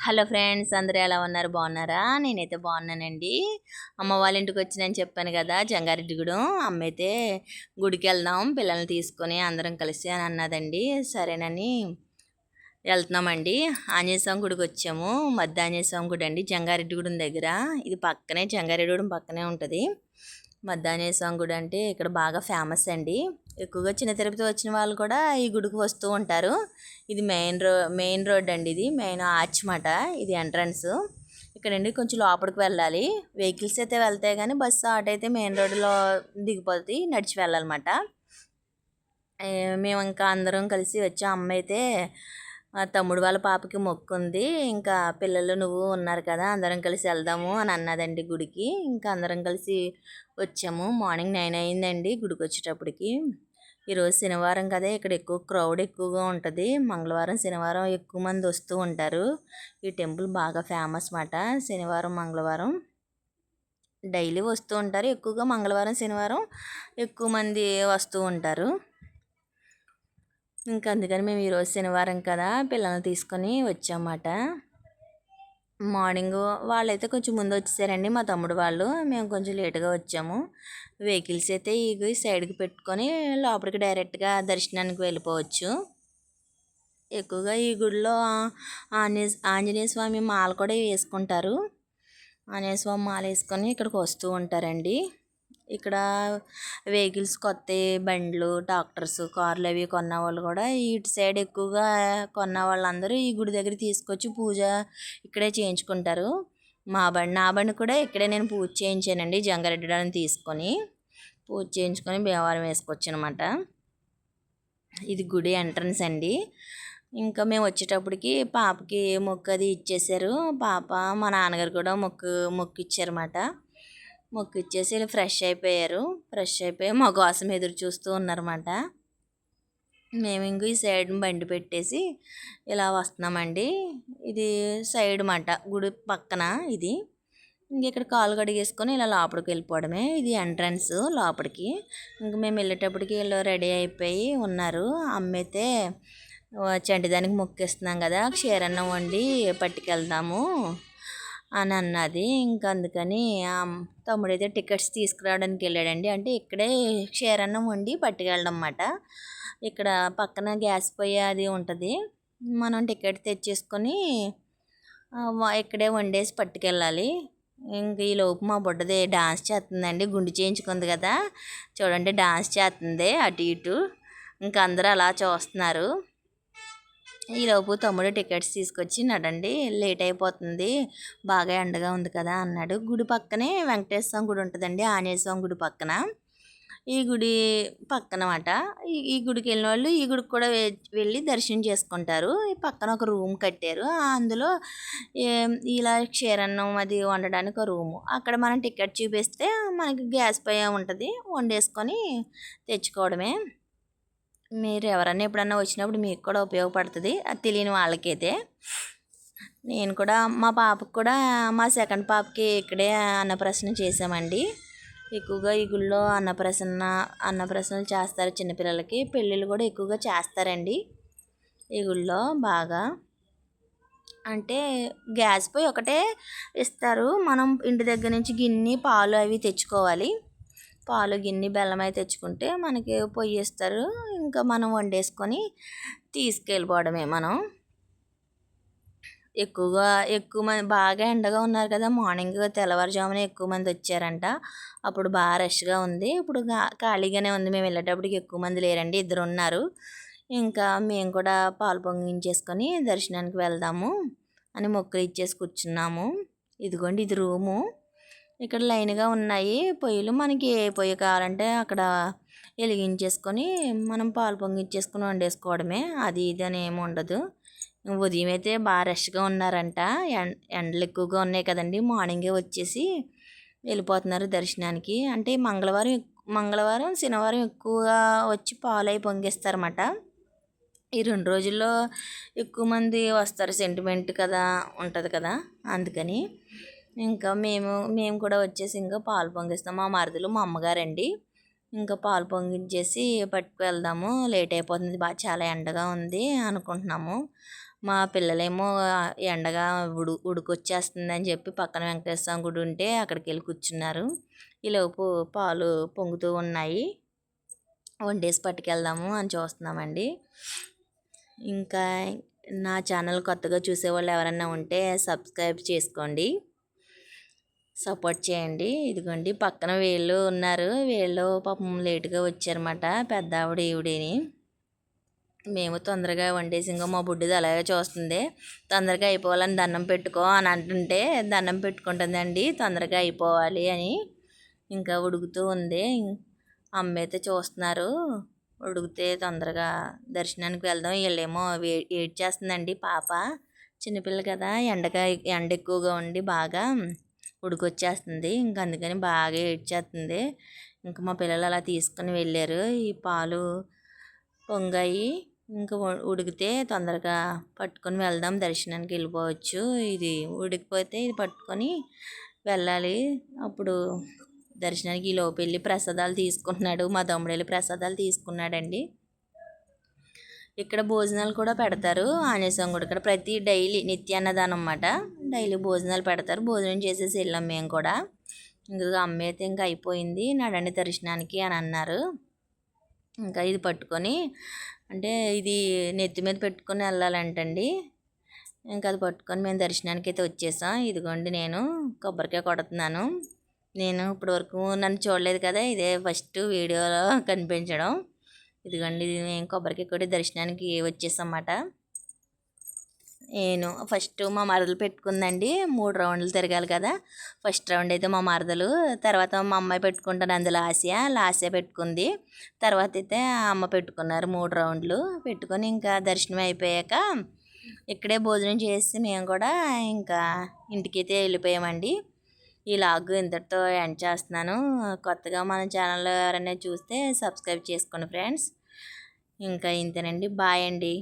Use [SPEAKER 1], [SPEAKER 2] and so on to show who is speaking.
[SPEAKER 1] Hello friends, అందరూ ఎలా ఉన్నారు? బాగున్నారా? నేనైతే బాగున్నానండి. అమ్మ వాళ్ళ ఇంటికి వచ్చినని చెప్పాను కదా, జంగారెడ్డిగూడెం. అమ్మ అయితే గుడికి వెళ్దాం పిల్లల్ని తీసుకొని అందరం కలిసి అని అన్నదండి. సరేనని వెళ్తున్నామండి. ఆంజనేయ స్వామి గుడికి వచ్చాము. మధ్య ఆంజనేయ స్వామి గుడి అండి, జంగారెడ్డిగూడెం దగ్గర. ఇది పక్కనే, జంగారెడ్డిగూడెం పక్కనే ఉంటుంది. మధ్య ఆంజనేయ స్వామి గుడి అంటే ఇక్కడ బాగా ఫేమస్ అండి. ఎక్కువగా చిన్న తిరుపతి వచ్చిన వాళ్ళు కూడా ఈ గుడికి వస్తూ ఉంటారు. ఇది మెయిన్ రోడ్ అండి. ఇది మెయిన్ ఆర్చ్ మాట. ఇది ఎంట్రన్స్. ఇక్కడ నుండి కొంచెం లోపలికి వెళ్ళాలి. వెహికల్స్ అయితే వెళ్తాయి కానీ బస్సు ఆటో అయితే మెయిన్ రోడ్లో దిగిపోతుంది, నడిచి వెళ్ళాలన్నమాట. మేము ఇంకా అందరం కలిసి వచ్చాం. అమ్మ అయితే తమ్ముడు వాళ్ళ పాపకి మొక్కు ఉంది, ఇంకా పిల్లలు నువ్వు ఉన్నారు కదా, అందరం కలిసి వెళ్దాము అని అన్నదండి గుడికి. ఇంకా అందరం కలిసి వచ్చాము. మార్నింగ్ 9 అయిందండి గుడికి వచ్చేటప్పటికి. ఈరోజు శనివారం కదా, ఇక్కడ ఎక్కువ క్రౌడ్ ఎక్కువగా ఉంటుంది. మంగళవారం శనివారం ఎక్కువ మంది వస్తూ ఉంటారు. ఈ టెంపుల్ బాగా ఫేమస్ మాట. శనివారం మంగళవారం డైలీ వస్తూ ఉంటారు. ఎక్కువగా మంగళవారం శనివారం ఎక్కువ మంది వస్తూ ఉంటారు. ఇంకా అందుకని మేము ఈరోజు శనివారం కదా పిల్లల్ని తీసుకొని వచ్చామన్నమాట. మార్నింగ్ వాళ్ళైతే కొంచెం ముందు వచ్చేసారండి, మా తమ్ముడు వాళ్ళు. మేము కొంచెం లేటుగా వచ్చాము. వెహికల్స్ అయితే ఈ సైడ్కి పెట్టుకొని లోపలికి డైరెక్ట్గా దర్శనానికి వెళ్ళిపోవచ్చు. ఎక్కువగా ఈ గుడిలో ఆంజనేయ స్వామి మాల కూడా వేసుకుంటారు. ఆంజనేయ స్వామి మాల వేసుకొని ఇక్కడికి వస్తూ ఉంటారండి. ఇక్కడ వెహికల్స్ కొత్త బండ్లు, ట్రాక్టర్స్, కార్లు అవి కొన్న వాళ్ళు కూడా ఇటు సైడ్ ఎక్కువగా కొన్న వాళ్ళందరూ ఈ గుడి దగ్గర తీసుకొచ్చి పూజ ఇక్కడే చేయించుకుంటారు. నా బండి కూడా ఇక్కడే నేను పూజ చేయించానండి. జంగారెడ్డిని తీసుకొని పూజ చేయించుకొని భీమవరం వేసుకొచ్చాను అనమాట. ఇది గుడి ఎంట్రన్స్ అండి. ఇంకా మేము వచ్చేటప్పటికి పాపకి మొక్కు అది ఇచ్చేసారు. పాప మా నాన్నగారు కూడా మొక్కు ఇచ్చారన్నమాట. మొక్కు ఇచ్చేసి ఇలా ఫ్రెష్ అయిపోయి మా కోసం ఎదురు చూస్తూ ఉన్నారన్నమాట. మేము ఇంక ఈ సైడ్ బండి పెట్టేసి ఇలా వస్తున్నామండి. ఇది సైడ్ మాట, గుడి పక్కన ఇది. ఇంక ఇక్కడ కాలు కడిగేసుకొని ఇలా లోపలికి వెళ్ళిపోవడమే. ఇది ఎంట్రన్స్ లోపలికి. ఇంక మేము వెళ్ళేటప్పటికి వీళ్ళు రెడీ అయిపోయి ఉన్నారు. అమ్మ అయితే చంటిదానికి మొక్కిస్తున్నాం కదా, క్షీరన్నం వండి పట్టుకెళ్దాము అని అన్నది. ఇంకా అందుకని తమ్ముడైతే టికెట్స్ తీసుకురావడానికి వెళ్ళాడండి. అంటే ఇక్కడే క్షీరన్నం వండి పట్టుకెళ్ళడం అన్నమాట. ఇక్కడ పక్కన గ్యాస్ పొయ్యి అది ఉంటుంది. మనం టికెట్ తెచ్చేసుకొని ఇక్కడే వండేసి పట్టుకెళ్ళాలి. ఇంక ఈ లోపు మా బుడ్డది డాన్స్ చేస్తుందండి. గుండు చేయించుకుంది కదా, చూడండి డాన్స్ చేస్తుంది అటు ఇటు. ఇంకా అందరూ అలా చూస్తున్నారు. ఈలోపు తమ్ముడు టికెట్స్ తీసుకొచ్చి నడండి, లేట్ అయిపోతుంది, బాగా ఎండగా ఉంది కదా అన్నాడు. గుడి పక్కనే వెంకటేశ్వర స్వామి గుడి ఉంటుందండి, ఆంజనేయ స్వామి గుడి పక్కన. ఈ గుడి పక్కన మాట. ఈ గుడికి వెళ్ళిన వాళ్ళు ఈ గుడికి కూడా వెళ్ళి దర్శనం చేసుకుంటారు. ఈ పక్కన ఒక రూమ్ కట్టారు. అందులో ఇలా క్షీరన్నం అది వండడానికి ఒక రూము. అక్కడ మనం టికెట్ చూపిస్తే మనకి గ్యాస్ పొయ్యి ఉంటుంది, వండేసుకొని తెచ్చుకోవడమే. మీరు ఎవరన్నా ఎప్పుడన్నా వచ్చినప్పుడు మీకు కూడా ఉపయోగపడుతుంది, అది తెలియని వాళ్ళకైతే. నేను కూడా మా పాపకు కూడా, మా సెకండ్ పాపకి ఇక్కడే అన్నప్రసన్న చేసామండి. ఎక్కువగా ఈ గుళ్ళో అన్నప్రసన్నలు చేస్తారు చిన్నపిల్లలకి. పెళ్ళిళ్ళు కూడా ఎక్కువగా చేస్తారండి ఈ గుళ్ళో బాగా. అంటే గ్యాస్ పొయ్యి ఒకటే ఇస్తారు. మనం ఇంటి దగ్గర నుంచి గిన్నె పాలు అవి తెచ్చుకోవాలి. పాలు గిన్నె బెల్లం అవి తెచ్చుకుంటే మనకి పొయ్యి ఇస్తారు. ఇంకా మనం వండేసుకొని తీసుకెళ్ళిపోవడమే మనం. ఎక్కువ మంది బాగా ఎండగా ఉన్నారు కదా, మార్నింగ్ తెల్లవారుజామున ఎక్కువ మంది వచ్చారంట. అప్పుడు బాగా రష్గా ఉంది. ఇప్పుడు ఖాళీగానే ఉంది. మేము వెళ్ళేటప్పటికి ఎక్కువ మంది లేరండి, 2 ఉన్నారు. ఇంకా మేము కూడా పాలు పొంగించేసుకొని దర్శనానికి వెళ్దాము అని మొక్కులు ఇచ్చేసి కూర్చున్నాము. ఇదిగోండి ఇది రూము. ఇక్కడ లైన్గా ఉన్నాయి పొయ్యిలు. మనకి ఏ పొయ్యి కావాలంటే అక్కడ వెలిగించేసుకొని మనం పాలు పొంగిచ్చేసుకొని వండేసుకోవడమే. అది ఇది అని ఏమి ఉండదు. ఉదయం అయితే బాగా రష్గా ఉన్నారంట. ఎండలు ఎక్కువగా ఉన్నాయి కదండి, మార్నింగే వచ్చేసి వెళ్ళిపోతున్నారు దర్శనానికి. అంటే మంగళవారం శనివారం ఎక్కువగా వచ్చి పాలు అవి పొంగిస్తారన్నమాట. ఈ 2 రోజుల్లో ఎక్కువ మంది వస్తారు, సెంటిమెంట్ కదా ఉంటుంది కదా, అందుకని. ఇంకా మేము కూడా వచ్చేసి ఇంకా పాలు పొంగిస్తాం. మా మరదలు మా అమ్మగారండి. ఇంకా పాలు పొంగించేసి పట్టుకు వెళ్దాము, లేట్ అయిపోతుంది, చాలా ఎండగా ఉంది అనుకుంటున్నాము. మా పిల్లలేమో ఎండగా ఉడికొచ్చేస్తుందని చెప్పి పక్కన వెంకటేశ్వర స్వామి గుడి ఉంటే అక్కడికి వెళ్ళి కూర్చున్నారు. ఈలోపు పాలు పొంగుతూ ఉన్నాయి, వండేసి పట్టుకెళ్దాము అని చూస్తున్నామండి. ఇంకా నా ఛానల్ కొత్తగా చూసేవాళ్ళు ఎవరన్నా ఉంటే సబ్స్క్రైబ్ చేసుకోండి, సపోర్ట్ చేయండి. ఇదిగోండి పక్కన వీళ్ళు ఉన్నారు, వీళ్ళు పాపం లేటుగా వచ్చారన్నమాట, పెద్ద ఆవిడ ఈవిడని. మేము తొందరగా వండేసి ఇంకా మా బుడ్డిది అలాగే చూస్తుంది, తొందరగా అయిపోవాలని దండం పెట్టుకో అని అంటుంటే దండం పెట్టుకుంటుందండి తొందరగా అయిపోవాలి అని. ఇంకా ఉడుకుతూ ఉంది, అమ్మ అయితే చూస్తున్నారు ఉడికితే తొందరగా దర్శనానికి వెళ్దాం. వీళ్ళేమో వెయిట్ చేస్తుందండి పాప, చిన్నపిల్ల కదా, ఎండ ఎక్కువగా ఉండి బాగా ఉడికొచ్చేస్తుంది, ఇంకా అందుకని బాగా ఏడ్చేస్తుంది. ఇంకా మా పిల్లలు అలా తీసుకుని వెళ్ళారు. ఈ పాలు పొంగాయి, ఇంకా ఉడికితే తొందరగా పట్టుకొని వెళ్దాం, దర్శనానికి వెళ్ళిపోవచ్చు. ఇది ఉడికిపోతే ఇది పట్టుకొని వెళ్ళాలి. అప్పుడు దర్శనానికి ఈ లోపు వెళ్ళి ప్రసాదాలు తీసుకుంటున్నాడు, మా తమ్ముడు వెళ్ళి ప్రసాదాలు తీసుకున్నాడండి. ఇక్కడ భోజనాలు కూడా పెడతారు ఆంజనేయ స్వామి గుడి ఇక్కడ, ప్రతి డైలీ నిత్యాన్నదానం అన్నమాట, డైలీ భోజనాలు పెడతారు. భోజనం చేసేసి వెళ్ళాం మేము కూడా. ఇంకా అమ్మ అయితే ఇంకా అయిపోయింది నడండి దర్శనానికి అని అన్నారు. ఇంకా ఇది పట్టుకొని, అంటే ఇది నెత్తి మీద పెట్టుకొని వెళ్ళాలంటండి. ఇంకా అది పట్టుకొని మేము దర్శనానికి అయితే వచ్చేసాం. ఇదిగోండి నేను కొబ్బరికాయ కొడుతున్నాను. నేను ఇప్పటివరకు నన్ను చూడలేదు కదా, ఇదే ఫస్ట్ వీడియోలో కనిపించడం. ఇదిగోండి మేము కొబ్బరికాయ కొట్టి దర్శనానికి వచ్చేసామన్నమాట. నేను ఫస్ట్ మా మరదలు పెట్టుకుందండి, 3 రౌండ్లు తిరగాలి కదా. ఫస్ట్ రౌండ్ అయితే మా మరదలు, తర్వాత మా అమ్మాయి పెట్టుకుంటాను అందులో లాస్య పెట్టుకుంది, తర్వాత అయితే అమ్మ పెట్టుకున్నారు. 3 రౌండ్లు పెట్టుకొని ఇంకా దర్శనం అయిపోయాక ఇక్కడే భోజనం చేసి మేము కూడా ఇంకా ఇంటికైతే వెళ్ళిపోయామండి. ఈ లాగ్ ఇంతటితో ఎండ్ చేస్తున్నాను. కొత్తగా మన ఛానల్లో ఎవరైనా చూస్తే సబ్స్క్రైబ్ చేసుకోండి ఫ్రెండ్స్. ఇంకా ఇంతేనండి, బాయ్ అండి.